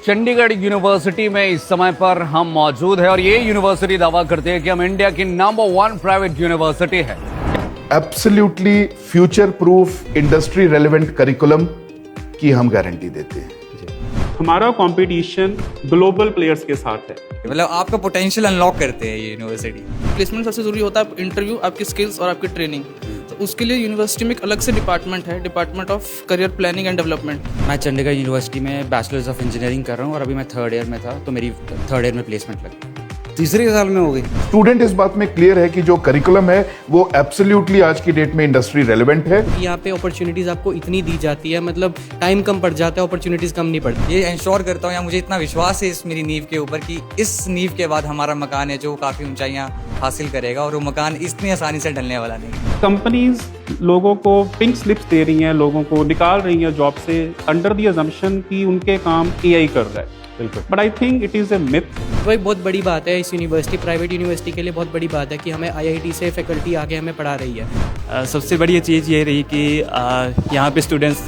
Chandigarh university में इस समय पर हम मौजूद हैं और ये यूनिवर्सिटी दावा करती है कि हम इंडिया की नंबर 1 प्राइवेट यूनिवर्सिटी है। Absolutely future proof industry relevant curriculum की हम गारंटी देते हैं। हमारा कंपटीशन ग्लोबल प्लेयर्स के साथ है। मतलब आपका पोटेंशियल अनलॉक करते हैं ये यूनिवर्सिटी। प्लेसमेंट सबसे ज़रूरी होता है इंटरव्यू, आपकी स्किल्स और आपकी ट्रेनिंग। तो उसके लिए यूनिवर्सिटी में एक अलग से डिपार्टमेंट है, department of career planning and development. मैं चंडीगढ़ यूनिवर्सिटी में बैचलर्स ऑफ इंजीनियरिंग कर रहा हूँ और अभी मैं 3rd ईयर में था, तो मेरी 3rd ईयर में प्लेसमेंट लगी। तीसरे साल में हो गई। स्टूडेंट इस बात में क्लियर है कि जो करिकुलम है वो एब्सोल्युटली आज की डेट में इंडस्ट्री रेलेवेंट है। यहाँ पे अपॉर्चुनिटीज़ आपको इतनी दी जाती है, मतलब टाइम कम पड़ जाता है, अपॉर्चुनिटीज़ कम नहीं पड़ती। ये इंश्योर करता हूँ या मुझे इतना विश्वास है इस मेरी नींव के ऊपर कि इस नींव के बाद हमारा मकान है जो काफ़ी ऊंचाइयाँ हासिल करेगा और वो मकान इतनी आसानी से ढलने वाला नहीं। कंपनीज लोगों को पिंक स्लिप्स दे रही हैं, लोगों को निकाल रही हैं जॉब से अंडर द अजम्पशन कि उनके काम एआई कर रहा है। बिल्कुल, but I think it is a myth. वही बहुत बड़ी बात है इस यूनिवर्सिटी, प्राइवेट यूनिवर्सिटी के लिए बहुत बड़ी बात है कि हमें आईआईटी से फैकल्टी आके हमें पढ़ा रही है। सबसे बड़ी चीज़ ये रही कि यहाँ पे स्टूडेंट्स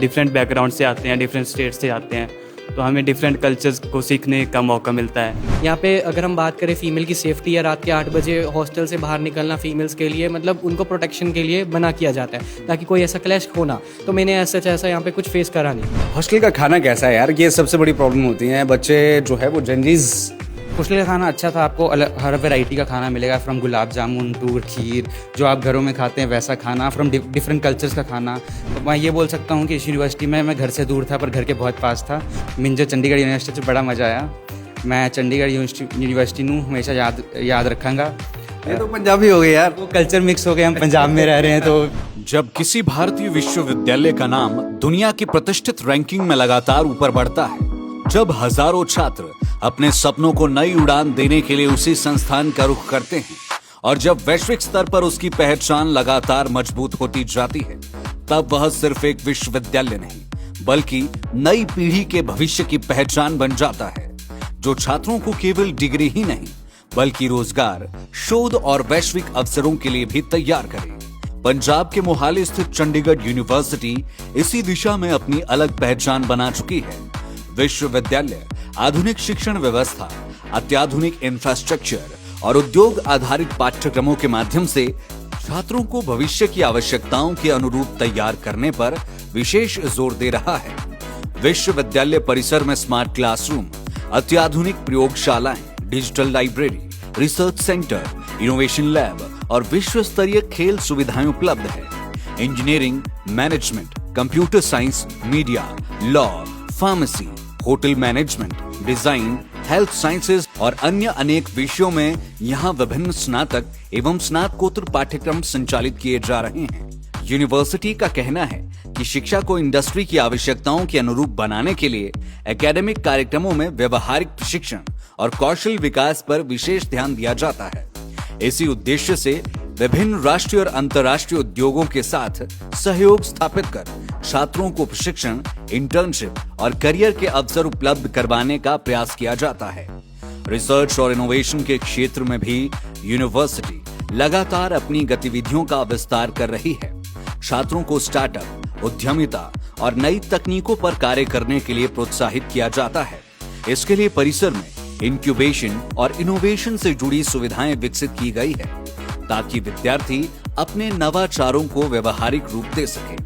डिफरेंट बैकग्राउंड से आते हैं, डिफरेंट स्टेट से आते हैं, तो हमें डिफरेंट कल्चर्स को सीखने का मौका मिलता है। यहाँ पे अगर हम बात करें फीमेल की सेफ्टी, या रात के 8 बजे हॉस्टल से बाहर निकलना फीमेल्स के लिए, मतलब उनको प्रोटेक्शन के लिए बना किया जाता है ताकि कोई ऐसा क्लैश हो ना। तो मैंने ऐसा यहाँ पे कुछ फेस करा नहीं। हॉस्टल का खाना कैसा है यार, ये सबसे बड़ी प्रॉब्लम होती है। बच्चे जो है वो जनरीज। हॉस्टल का खाना अच्छा था, आपको हर वैरायटी का खाना मिलेगा, फ्रॉम गुलाब जामुन टू खीर, जो आप घरों में खाते हैं वैसा खाना, फ्रॉम डिफरेंट कल्चर्स का खाना। तो मैं ये बोल सकता हूँ कि इस यूनिवर्सिटी में मैं घर से दूर था पर घर के बहुत पास था। मुझे चंडीगढ़ यूनिवर्सिटी से बड़ा मज़ा आया। मैं चंडीगढ़ यूनिवर्सिटी नू हमेशा याद रखूँगा। ये तो पंजाबी हो गए यार, वो कल्चर मिक्स हो गए, हम पंजाब में रह रहे हैं। तो जब किसी भारतीय विश्वविद्यालय का नाम दुनिया की प्रतिष्ठित रैंकिंग में लगातार ऊपर बढ़ता है, जब हजारों छात्र अपने सपनों को नई उड़ान देने के लिए उसी संस्थान का रुख करते हैं और जब वैश्विक स्तर पर उसकी पहचान लगातार मजबूत होती जाती है, तब वह सिर्फ एक विश्वविद्यालय नहीं बल्कि नई पीढ़ी के भविष्य की पहचान बन जाता है, जो छात्रों को केवल डिग्री ही नहीं बल्कि रोजगार, शोध और वैश्विक अवसरों के लिए भी तैयार करे। पंजाब के मोहाली स्थित चंडीगढ़ यूनिवर्सिटी इसी दिशा में अपनी अलग पहचान बना चुकी है। विश्वविद्यालय आधुनिक शिक्षण व्यवस्था, अत्याधुनिक इंफ्रास्ट्रक्चर और उद्योग आधारित पाठ्यक्रमों के माध्यम से छात्रों को भविष्य की आवश्यकताओं के अनुरूप तैयार करने पर विशेष जोर दे रहा है। विश्वविद्यालय परिसर में स्मार्ट क्लासरूम, अत्याधुनिक प्रयोगशालाएं, digital library, research centre, innovation lab और विश्व स्तरीय खेल सुविधाएं उपलब्ध है। Engineering, management, computer science, media, law, pharmacy, hotel management, design, health sciences और अन्य अनेक विषयों में यहाँ विभिन्न स्नातक एवं स्नातकोत्तर पाठ्यक्रम संचालित किए जा रहे हैं। यूनिवर्सिटी का कहना है कि शिक्षा को इंडस्ट्री की आवश्यकताओं के अनुरूप बनाने के लिए एकेडमिक कार्यक्रमों में व्यवहारिक प्रशिक्षण और कौशल विकास पर विशेष ध्यान दिया जाता है। इसी उद्देश्य से विभिन्न राष्ट्रीय और अंतर्राष्ट्रीय उद्योगों के साथ सहयोग स्थापित कर छात्रों को प्रशिक्षण, इंटर्नशिप और करियर के अवसर उपलब्ध करवाने का प्रयास किया जाता है। रिसर्च और इनोवेशन के क्षेत्र में भी यूनिवर्सिटी लगातार अपनी गतिविधियों का विस्तार कर रही है। छात्रों को स्टार्टअप, उद्यमिता और नई तकनीकों पर कार्य करने के लिए प्रोत्साहित किया जाता है। इसके लिए परिसर में इंक्यूबेशन और इनोवेशन से जुड़ी सुविधाएं विकसित की गई है ताकि विद्यार्थी अपने नवाचारों को व्यवहारिक रूप दे सके।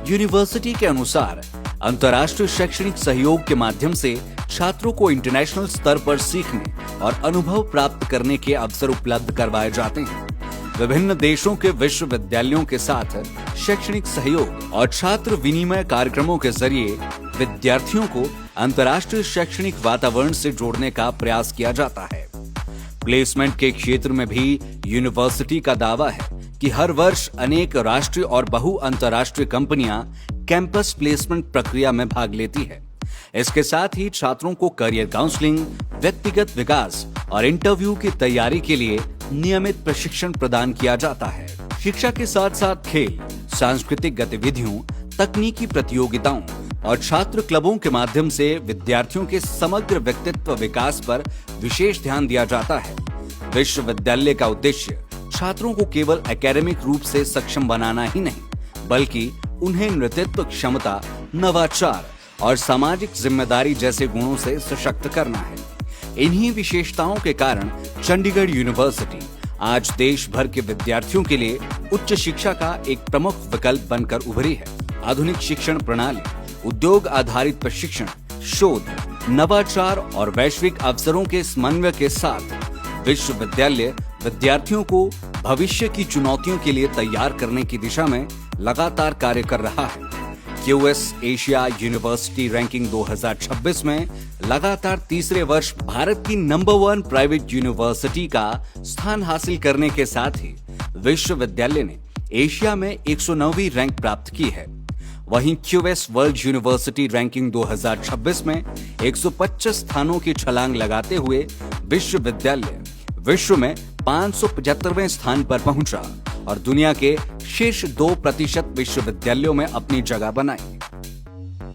यूनिवर्सिटी के अनुसार अंतर्राष्ट्रीय शैक्षणिक सहयोग के माध्यम से छात्रों को इंटरनेशनल स्तर पर सीखने और अनुभव प्राप्त करने के अवसर उपलब्ध करवाए जाते हैं। विभिन्न देशों के विश्वविद्यालयों के साथ शैक्षणिक सहयोग और छात्र विनिमय कार्यक्रमों के जरिए विद्यार्थियों को अंतर्राष्ट्रीय शैक्षणिक वातावरण से जोड़ने का प्रयास किया जाता है। प्लेसमेंट के क्षेत्र में भी यूनिवर्सिटी का दावा है कि हर वर्ष अनेक राष्ट्रीय और बहु अंतर्राष्ट्रीय कंपनियां कैंपस प्लेसमेंट प्रक्रिया में भाग लेती है। इसके साथ ही छात्रों को करियर काउंसलिंग, व्यक्तिगत विकास और इंटरव्यू की तैयारी के लिए नियमित प्रशिक्षण प्रदान किया जाता है। शिक्षा के साथ साथ खेल, सांस्कृतिक गतिविधियों, तकनीकी प्रतियोगिताओं और छात्र क्लबों के माध्यम से विद्यार्थियों के समग्र व्यक्तित्व विकास पर विशेष ध्यान दिया जाता है। विश्वविद्यालय का उद्देश्य छात्रों को केवल एकेडमिक रूप से सक्षम बनाना ही नहीं बल्कि उन्हें नेतृत्व क्षमता, नवाचार और सामाजिक जिम्मेदारी जैसे गुणों से सशक्त करना है। इन्हीं विशेषताओं के कारण चंडीगढ़ यूनिवर्सिटी आज देश भर के विद्यार्थियों के लिए उच्च शिक्षा का एक प्रमुख विकल्प बनकर उभरी है। आधुनिक शिक्षण प्रणाली, उद्योग आधारित प्रशिक्षण, शोध, नवाचार और वैश्विक अवसरों के समन्वय के साथ विश्वविद्यालय विद्यार्थियों को भविष्य की चुनौतियों के लिए तैयार करने की दिशा में लगातार कार्य कर रहा है। QS एशिया यूनिवर्सिटी रैंकिंग 2026 में लगातार तीसरे वर्ष भारत की नंबर 1 प्राइवेट यूनिवर्सिटी का स्थान हासिल करने के साथ ही विश्वविद्यालय ने एशिया में 109वीं रैंक प्राप्त की है। वहीं QS वर्ल्ड यूनिवर्सिटी रैंकिंग 2026 में 125 स्थानों की छलांग लगाते हुए विश्वविद्यालय विश्व में 575वें स्थान पर पहुंचा और दुनिया के शीर्ष 2% विश्वविद्यालयों में अपनी जगह बनाई।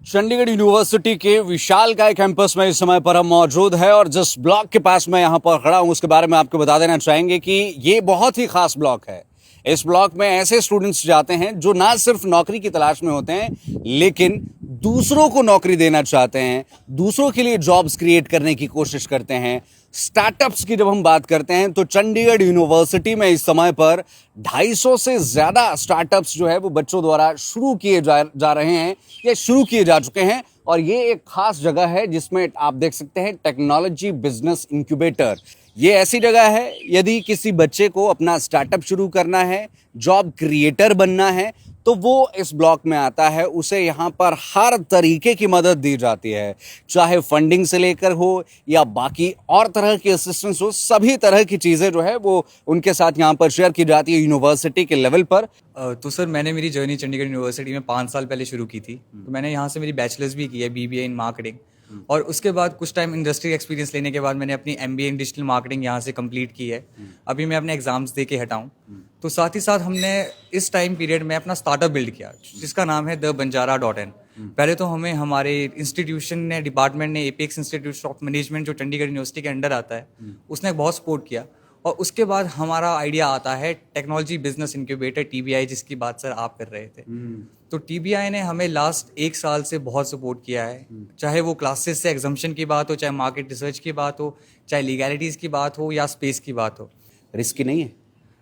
चंडीगढ़ यूनिवर्सिटी के विशालकाय कैंपस में इस समय पर हम मौजूद है और जिस ब्लॉक के पास मैं यहाँ पर खड़ा हूँ उसके बारे में आपको बता देना चाहेंगे कि ये बहुत ही खास ब्लॉक है। इस ब्लॉक में ऐसे स्टूडेंट्स जाते हैं जो ना सिर्फ नौकरी की तलाश में होते हैं लेकिन दूसरों को नौकरी देना चाहते हैं, दूसरों के लिए जॉब्स क्रिएट करने की कोशिश करते हैं। स्टार्टअप्स की जब हम बात करते हैं तो चंडीगढ़ यूनिवर्सिटी में इस समय पर 250 से ज्यादा स्टार्टअप्स जो है वो बच्चों द्वारा शुरू किए जा रहे हैं या शुरू किए जा चुके हैं। और ये एक खास जगह है जिसमें आप देख सकते हैं टेक्नोलॉजी बिजनेस इंक्यूबेटर। ये ऐसी जगह है यदि किसी बच्चे को अपना स्टार्टअप शुरू करना है, जॉब क्रिएटर बनना है तो वो इस ब्लॉक में आता है। उसे यहाँ पर हर तरीके की मदद दी जाती है, चाहे फंडिंग से लेकर हो या बाकी और तरह की असिस्टेंस हो, सभी तरह की चीज़ें जो है वो उनके साथ यहाँ पर शेयर की जाती है यूनिवर्सिटी के लेवल पर। तो सर मैंने मेरी जर्नी चंडीगढ़ यूनिवर्सिटी में 5 साल पहले शुरू की थी। तो मैंने यहाँ से मेरी बैचलर्स भी की है BBA इन मार्केटिंग और उसके बाद कुछ टाइम इंडस्ट्री एक्सपीरियंस लेने के बाद मैंने अपनी MBA इन डिजिटल मार्केटिंग यहाँ से कंप्लीट की है। अभी मैं अपने एग्जाम्स दे के हटाऊँ तो साथ ही साथ हमने इस टाइम पीरियड में अपना स्टार्टअप बिल्ड किया जिसका नाम है thebanjara.in। पहले तो हमें हमारे इंस्टीट्यूशन ने, डिपार्टमेंट ने, एपेक्स इंस्टीट्यूट ऑफ मैनेजमेंट जो चंडीगढ़ यूनिवर्सिटी के अंडर आता है उसने बहुत सपोर्ट किया और उसके बाद हमारा आइडिया आता है टेक्नोलॉजी बिजनेस इंक्यूबेटर TBI जिसकी बात सर आप कर रहे थे। तो TBI ने हमें लास्ट 1 साल से बहुत सपोर्ट किया है, चाहे वो क्लासेस से एग्जाम्पशन की बात हो, चाहे मार्केट रिसर्च की बात हो, चाहे लीगैलिटीज़ की बात हो या स्पेस की बात हो। रिस्की नहीं है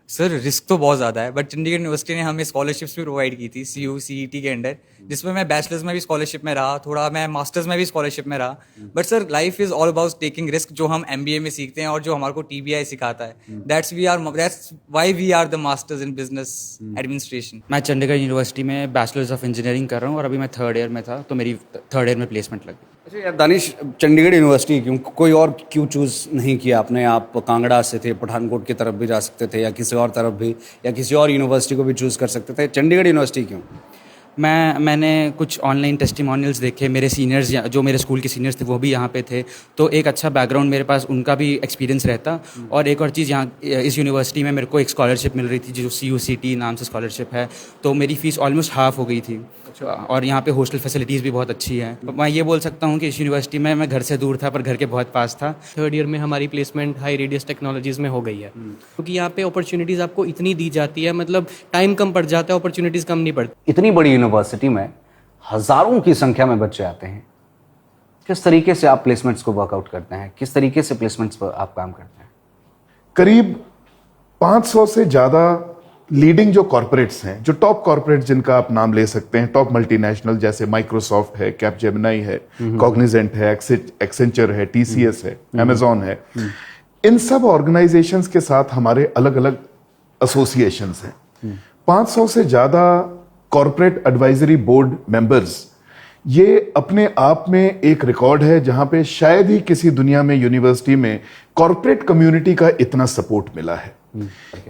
सर? रिस्क तो बहुत ज़्यादा है बट चंडीगढ़ यूनिवर्सिटी ने हमें स्कॉलरशिप्स भी प्रोवाइड की थी CU CET के अंडर, जिसमें मैं बैचलर्स में भी स्कॉलरशिप में रहा, थोड़ा मैं मास्टर्स में भी स्कॉलरशिप में रहा। But sir life is all about taking risk, जो हम MBA में सीखते हैं और जो हमारे को TBI सिखाता है। That's why we are the masters in business administration. मैं चंडीगढ़ यूनिवर्सिटी में बैचलर्स ऑफ इंजीनियरिंग कर रहा हूँ और अभी मैं 3rd ईयर में था तो मेरी 3rd ईयर में प्लेसमेंट लगी। अच्छा यार दानिश, चंडीगढ़ यूनिवर्सिटी क्यों, कोई और क्यों चूज़ नहीं किया आपने? आप कांगड़ा से थे, पठानकोट की तरफ भी जा सकते थे या किसी और तरफ भी, या किसी और यूनिवर्सिटी को भी चूज़ कर सकते थे। चंडीगढ़ यूनिवर्सिटी क्यों? मैंने कुछ ऑनलाइन टेस्टिमोनियल्स देखे, मेरे सीनियर्स जो मेरे स्कूल के सीनियर्स थे वो भी यहाँ पे थे तो एक अच्छा बैकग्राउंड मेरे पास उनका भी एक्सपीरियंस रहता। और एक और चीज़, यहाँ इस यूनिवर्सिटी में मेरे को एक स्कॉलरशिप मिल रही थी जो CUCT नाम से स्कॉलरशिप है, तो मेरी फ़ीस ऑलमोस्ट हाफ हो गई थी। और यहाँ पे हॉस्टल फैसिलिटीज़ भी बहुत अच्छी हैं। तो मैं ये बोल सकता हूँ कि इस यूनिवर्सिटी में मैं घर से दूर था पर घर के बहुत पास था। 3rd ईयर में हमारी प्लेसमेंट हाई रेडियस टेक्नोलॉजीज़ में हो गई है क्योंकि यहाँ पे अपॉर्चुनिटीज़ आपको इतनी दी जाती है, मतलब टाइम कम पड़ जाता है, अपॉर्चुनिटीज़ कम नहीं पड़ती। इतनी बड़ी यूनिवर्सिटी में हजारों की संख्या में बच्चे आते हैं, किस तरीके से आप प्लेसमेंट्स को वर्कआउट करते हैं? किस तरीके से प्लेसमेंट्स पर आप काम करते हैं? करीब 500 से ज्यादा लीडिंग जो कॉर्पोरेट्स हैं, जो टॉप कॉर्पोरेट जिनका आप नाम ले सकते हैं, टॉप मल्टीनेशनल जैसे माइक्रोसॉफ्ट है, कैपजेमिनी है, कॉग्निजेंट है, एक्सेंचर है, TCS है, Amazon है, इन सब ऑर्गेनाइजेशंस के साथ हमारे अलग अलग एसोसिएशंस हैं। 500 से ज्यादा कॉर्पोरेट एडवाइजरी बोर्ड मेंबर्स, ये अपने आप में एक रिकॉर्ड है जहां पे शायद ही किसी दुनिया में यूनिवर्सिटी में कॉर्पोरेट कम्युनिटी का इतना सपोर्ट मिला है।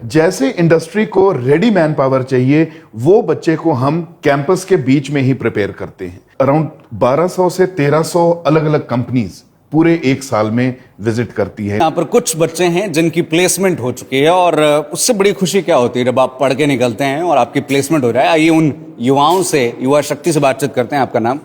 जैसे इंडस्ट्री को रेडी मैन पावर चाहिए, वो बच्चे को हम कैंपस के बीच में ही प्रिपेयर करते हैं। अराउंड 1200 से 1300 अलग अलग कंपनीज पूरे 1 साल में विजिट करती है। यहाँ पर कुछ बच्चे हैं जिनकी प्लेसमेंट हो चुकी है और उससे बड़ी खुशी क्या होती है जब आप पढ़ के निकलते हैं और आपकी प्लेसमेंट हो जाए। आइए उन युवाओं से, युवा शक्ति से बातचीत करते हैं। आपका नाम?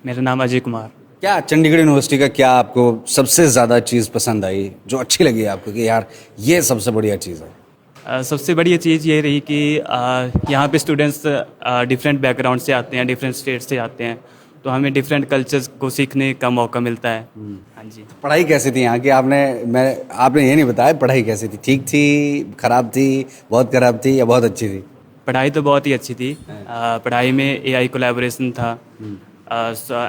मेरा नाम अजय कुमार। क्या चंडीगढ़ यूनिवर्सिटी का क्या आपको सबसे ज़्यादा चीज़ पसंद आई, जो अच्छी लगी आपको कि यार ये सबसे बढ़िया चीज़ है? सबसे बढ़िया चीज़ ये रही कि यहाँ पे स्टूडेंट्स डिफरेंट बैकग्राउंड से आते हैं, डिफरेंट स्टेट से आते हैं, तो हमें डिफरेंट कल्चर्स को सीखने का मौका मिलता है। हाँ जी। पढ़ाई कैसी थी यहाँ की? आपने ये नहीं बताया पढ़ाई कैसी थी? ठीक थी, खराब थी, बहुत खराब थी या बहुत अच्छी थी? पढ़ाई तो बहुत ही अच्छी थी। पढ़ाई में AI कोलैबोरेशन था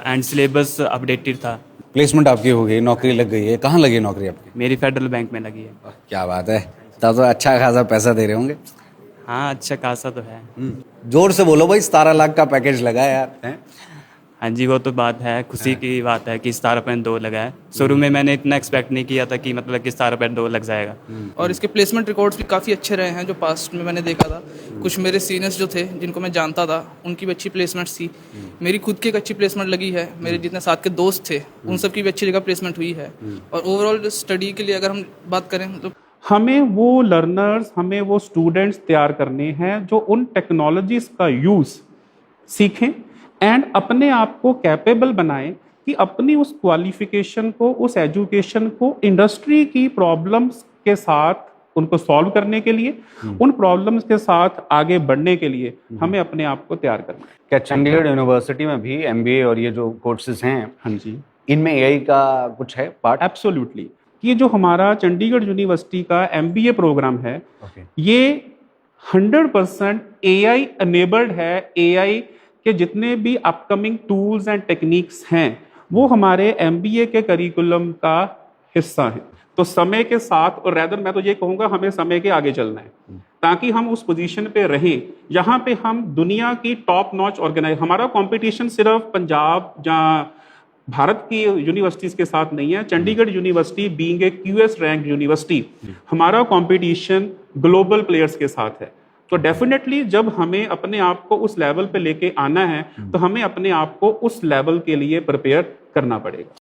एंड सिलेबस अपडेटेड था। प्लेसमेंट आपकी हो गई, नौकरी लग गई है। कहाँ लगी नौकरी आपकी? मेरी फेडरल बैंक में लगी है। क्या बात है, तब तो अच्छा खासा पैसा दे रहे होंगे। हाँ, अच्छा खासा तो है। जोर से बोलो भाई, 17 लाख का पैकेज लगा है यार, हैं? हाँ जी, वो तो बात है, खुशी की बात है कि 17.2 लगा है। शुरू में मैंने इतना एक्सपेक्ट नहीं किया था कि मतलब कि 17.2 लग जाएगा। और इसके प्लेसमेंट रिकॉर्ड्स भी काफ़ी अच्छे रहे हैं जो पास्ट में मैंने देखा था। कुछ मेरे सीनियर्स जो थे जिनको मैं जानता था उनकी भी अच्छी प्लेसमेंट्स थी। मेरी खुद की एक अच्छी प्लेसमेंट लगी है। मेरे जितने साथ के दोस्त थे उन सब की भी अच्छी जगह प्लेसमेंट हुई है। और ओवरऑल स्टडी के लिए अगर हम बात करें तो हमें वो लर्नर्स, हमें वो स्टूडेंट्स तैयार करने हैं जो उन टेक्नोलॉजीज का यूज़ सीखें एंड अपने आप को कैपेबल बनाएं कि अपनी उस क्वालिफिकेशन को, उस एजुकेशन को इंडस्ट्री की प्रॉब्लम्स के साथ उनको सॉल्व करने के लिए, उन प्रॉब्लम्स के साथ आगे बढ़ने के लिए हमें अपने आप को तैयार करना है। क्या चंडीगढ़ यूनिवर्सिटी में भी MBA और ये जो कोर्सेज हैं, हाँ जी, इनमें AI का कुछ है पार्ट? एब्सोल्युटली। ये जो हमारा चंडीगढ़ यूनिवर्सिटी का MBA प्रोग्राम है, ये 100% AI अनेबल्ड है। AI के जितने भी अपकमिंग टूल्स एंड टेक्निक्स हैं वो हमारे MBA के करिकुलम का हिस्सा है। तो समय के साथ, और रैदर मैं तो ये कहूँगा हमें समय के आगे चलना है ताकि हम उस पोजीशन पे रहें जहाँ पे हम दुनिया की टॉप नॉच ऑर्गेनाइज, हमारा कंपटीशन सिर्फ पंजाब या भारत की यूनिवर्सिटीज के साथ नहीं है। Chandigarh university being a QS rank university, हमारा कंपटीशन ग्लोबल प्लेयर्स के साथ है। तो डेफिनेटली जब हमें अपने आप को उस लेवल पे लेके आना है तो हमें अपने आप को उस लेवल के लिए प्रिपेयर करना पड़ेगा।